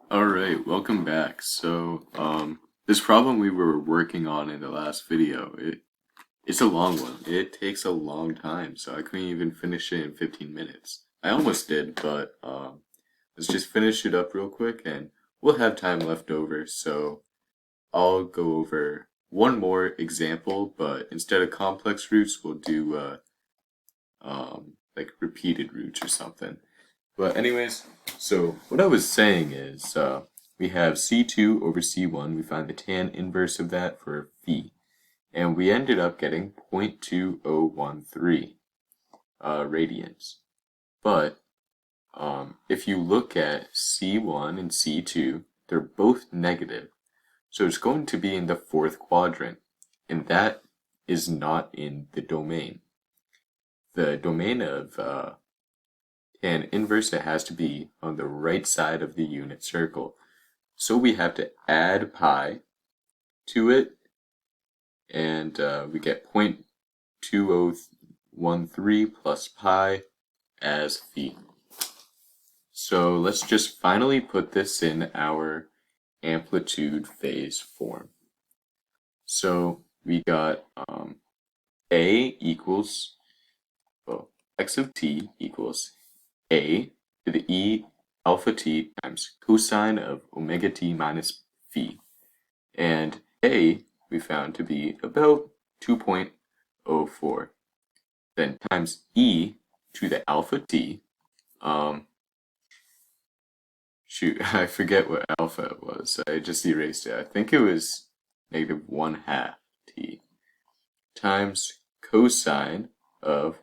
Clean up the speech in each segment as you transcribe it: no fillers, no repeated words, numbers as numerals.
Alright, welcome back. This problem we were working on in the last video, it's a long one. It takes a long time, so I couldn't even finish it in 15 minutes. I almost did, but let's just finish it up real quick and we'll have time left over, so I'll go over one more example, but instead of complex roots, we'll do like repeated roots or something. But anyways, so what I was saying is we have C2 over C1. We find the tan inverse of that for phi. And we ended up getting 0.2013 radians. But if you look at C1 and C2, they're both negative. So it's going to be in the fourth quadrant. And that is not in the domain. The domain of tan inverse, it has to be on the right side of the unit circle. So we have to add pi to it, and we get 0.2013 plus pi as phi. So let's just finally put this in our amplitude phase form. So we got A equals, well, x of t equals A to the e alpha t times cosine of omega t minus phi. And A we found to be about 2.04. Then times e to the alpha t. Shoot, I forget what alpha was. I just erased it. I think it was negative 1/2 t times cosine of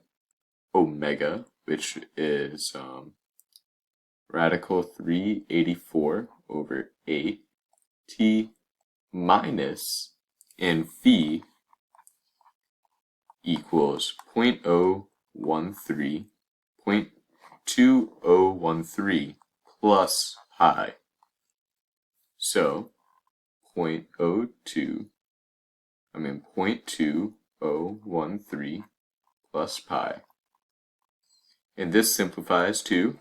omega, which is radical 384 over 8 t minus, and phi equals 0.2013 plus pi. So 0.2013 plus pi. And this simplifies to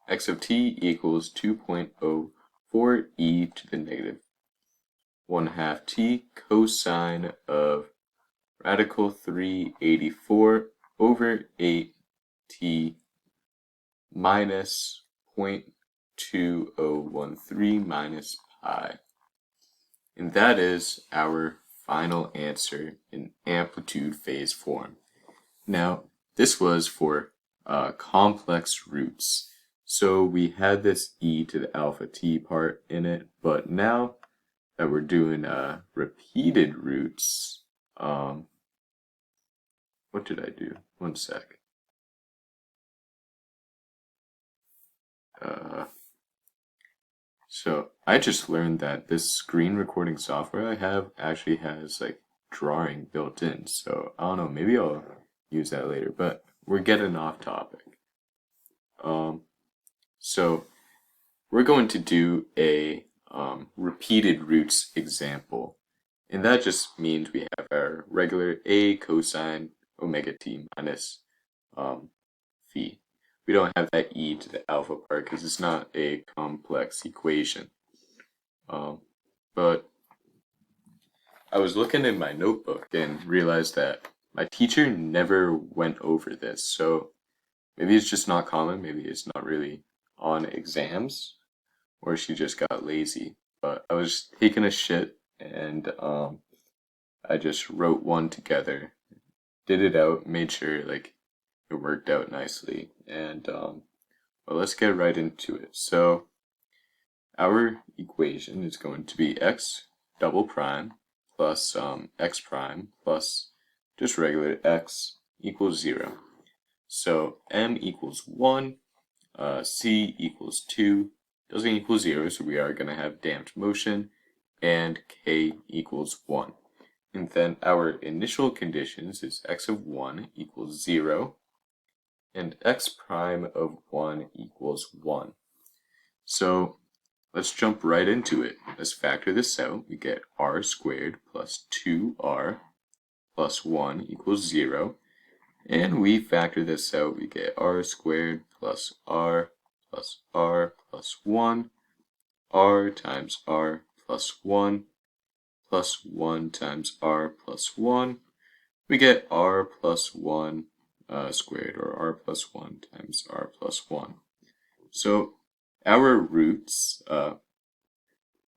x of t equals 2.04 e to the negative 1/2 t cosine of radical 384 over 8 t minus 0.2013 minus pi. And that is our final answer in amplitude phase form. Now, this was for complex roots. So we had this e to the alpha t part in it, but now that we're doing repeated roots, what did I do? One sec. So I just learned that this screen recording software I have actually has like drawing built in. So I don't know, maybe I'll use that later, but we're getting off topic. So we're going to do a repeated roots example. And that just means we have our regular a cosine omega t minus phi. We don't have that e to the alpha part because it's not a complex equation. But I was looking in my notebook and realized that my teacher never went over this. So maybe it's just not common, maybe it's not really on exams, or she just got lazy. But I was taking a shit and I just wrote one together, did it out, made sure like it worked out nicely, and well, let's get right into it. So our equation is going to be x double prime plus x prime plus just regular x equals 0. So m equals 1, c equals 2, doesn't equal 0, so we are going to have damped motion, and k equals 1. And then our initial conditions is x of 1 equals 0, and x prime of 1 equals 1. So let's jump right into it. Let's factor this out. We get r squared plus 2r plus 1 equals 0. And we factor this out. We get r squared plus r plus 1 r times r plus 1 times r plus 1. We get r plus 1 squared, or r plus 1 times r plus 1. So our roots,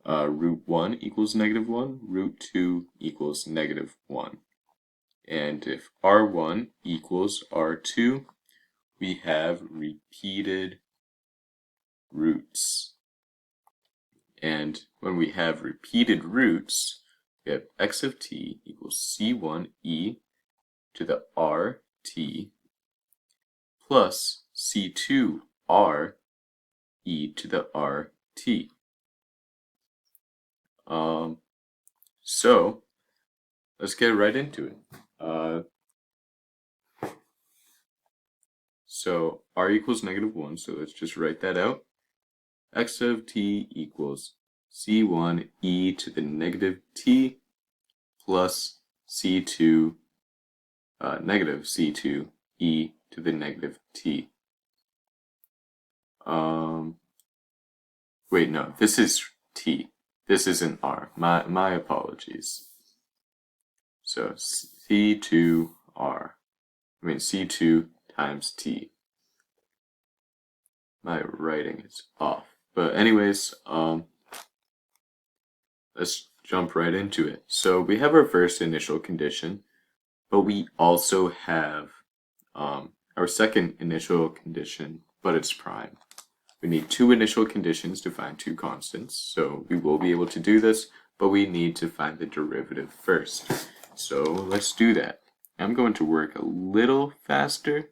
root 1 equals -1, root 2 equals -1. And if r1 equals r2, we have repeated roots. And when we have repeated roots, we have x of t equals c1e to the rt plus c2r e to the rt. So let's get right into it. So r equals -1, so let's just write that out. X of t equals c1 e to the negative t plus c2 negative c2 e to the negative t. Wait, no, this is t. This isn't r. My apologies. So c2 times t. My writing is off. But anyways, let's jump right into it. So we have our first initial condition, but we also have our second initial condition, but it's prime. We need two initial conditions to find two constants, so we will be able to do this, but we need to find the derivative first. So let's do that. I'm going to work a little faster,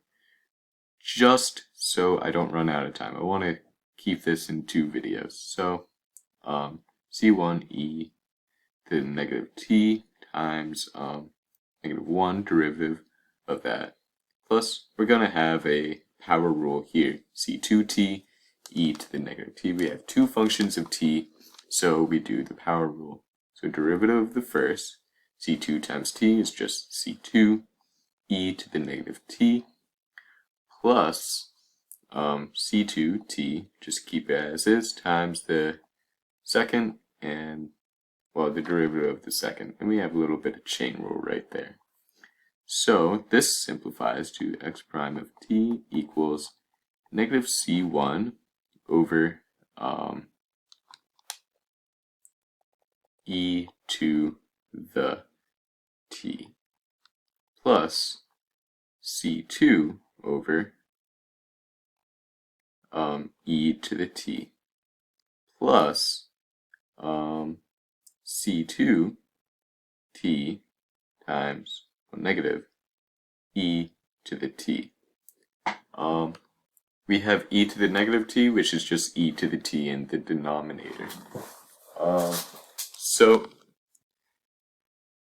just so I don't run out of time. I want to keep this in two videos. So c1e to the negative t times -1 derivative of that. Plus, we're going to have a power rule here, c2t e to the negative t. We have two functions of t, so we do the power rule. So derivative of the first, c2 times t is just c2 e to the negative t plus c2t, just keep it as is, times the second and, well, the derivative of the second. And we have a little bit of chain rule right there. So this simplifies to x prime of t equals negative c1 over e to the t plus c2 over e to the t plus c2 t times negative e to the t. We have e to the negative t, which is just e to the t in the denominator. So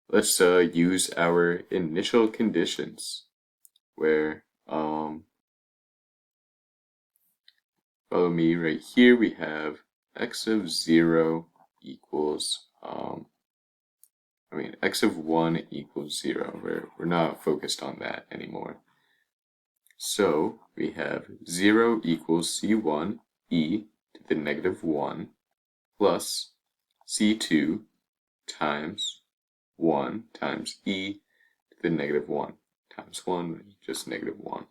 let's use our initial conditions, where follow me right here. We have x of 0 equals x of 1 equals 0. We're not focused on that anymore. So we have 0 equals c1 e to the negative 1 plus c2 times 1 times e to the negative 1 times 1, just negative 1.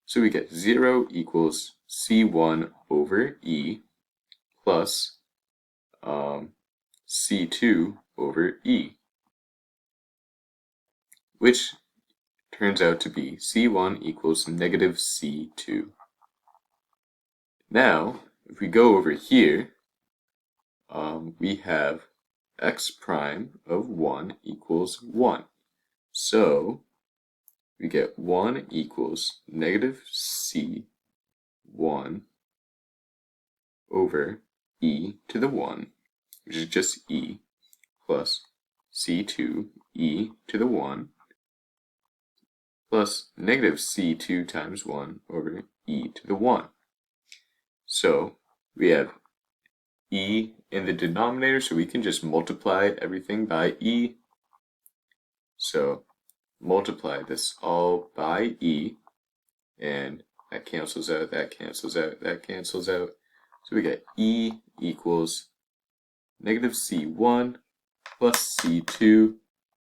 So we get 0 equals c1 over e plus c2 over e, which turns out to be c1 equals negative c2. Now, if we go over here, we have x prime of 1 equals 1. So we get 1 equals negative c1 over e to the 1, which is just e, plus c2 e to the 1 plus negative c2 times 1 over e to the 1. So we have e in the denominator, so we can just multiply everything by e. So multiply this all by e, and that cancels out, that cancels out, that cancels out. So we get e equals negative C1 plus C2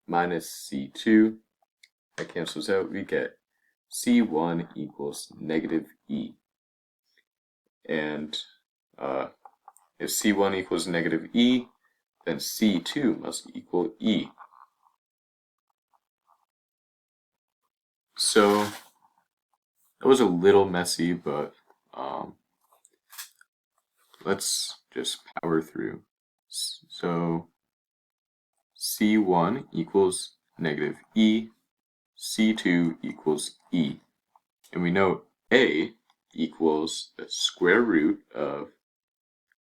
minus C2. That cancels out. We get C1 equals negative E. And if C1 equals negative E, then C2 must equal E. So that was a little messy, but let's just power through. So C1 equals negative E, C2 equals E. And we know A equals the square root of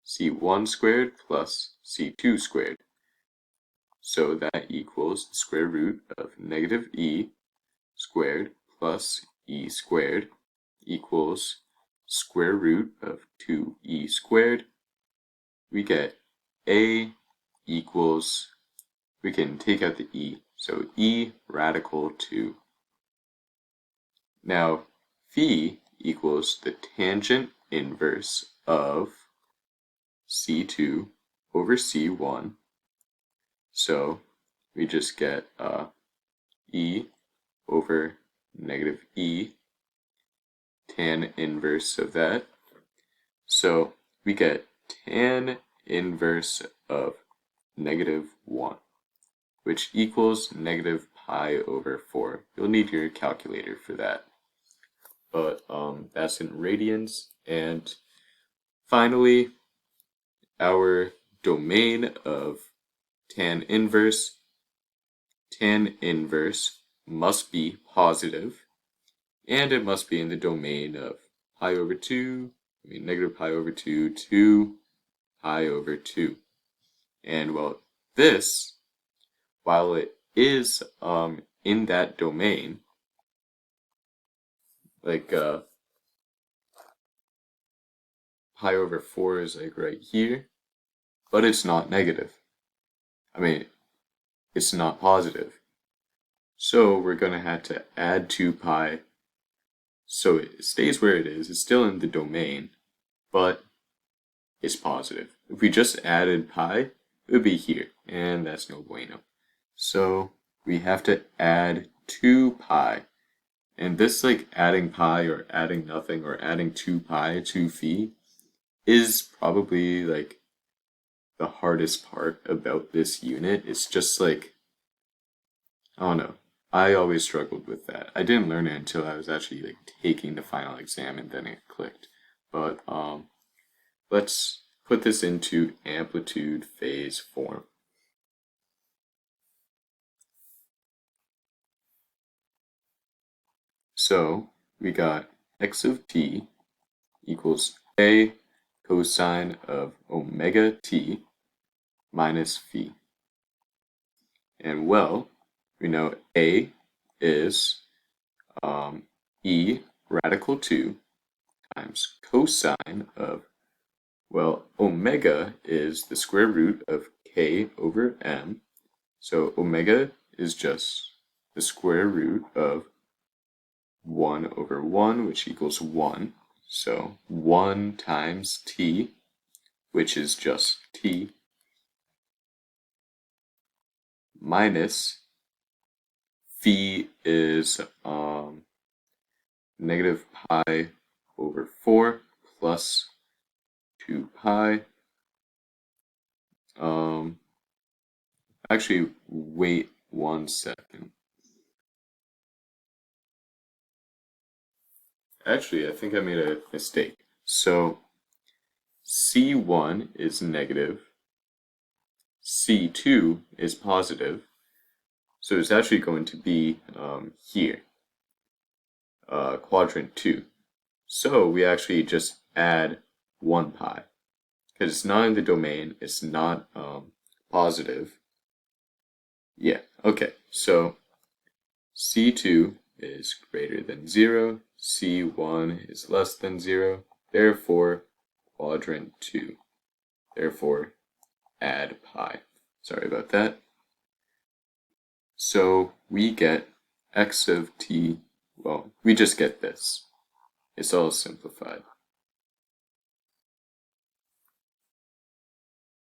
C1 squared plus C2 squared. So that equals the square root of negative E squared plus E squared equals square root of 2E squared. We get A equals, we can take out the E, so E radical 2. Now, phi equals the tangent inverse of C2 over C1. So we just get E over negative E, tan inverse of that. So we get tan inverse of negative 1, which equals negative pi over 4. You'll need your calculator for that. But that's in radians. And finally, our domain of tan inverse must be positive, and it must be in the domain of pi over 2, negative pi over 2 to pi over 2. And well, this, while it is in that domain, like pi over 4 is like right here, but it's not negative. It's not positive. So we're going to have to add 2 pi. So it stays where it is. It's still in the domain, but it's positive. If we just added pi, it would be here, and that's no bueno. So we have to add 2 pi. And this, like, adding pi or adding nothing or adding 2 pi to phi is probably, like, the hardest part about this unit. It's just, like, I don't know. I always struggled with that. I didn't learn it until I was actually, like, taking the final exam, and then it clicked. But, let's put this into amplitude phase form. So we got x of t equals a cosine of omega t minus phi. And well, we know a is e radical 2 times cosine of, well, omega is the square root of k over m. So omega is just the square root of 1 over 1, which equals 1. So 1 times t, which is just t, minus phi is negative pi over 4 plus 2 pi. Actually, wait 1 second. Actually, I think I made a mistake. So C1 is negative, C2 is positive, so it's actually going to be here, quadrant 2. So we actually just add 1 pi, because it's not in the domain, it's not positive. Yeah, okay, so C2 is greater than 0, C1 is less than 0, therefore quadrant 2. Therefore, add pi. Sorry about that. So we get x of t, well, we just get this. It's all simplified.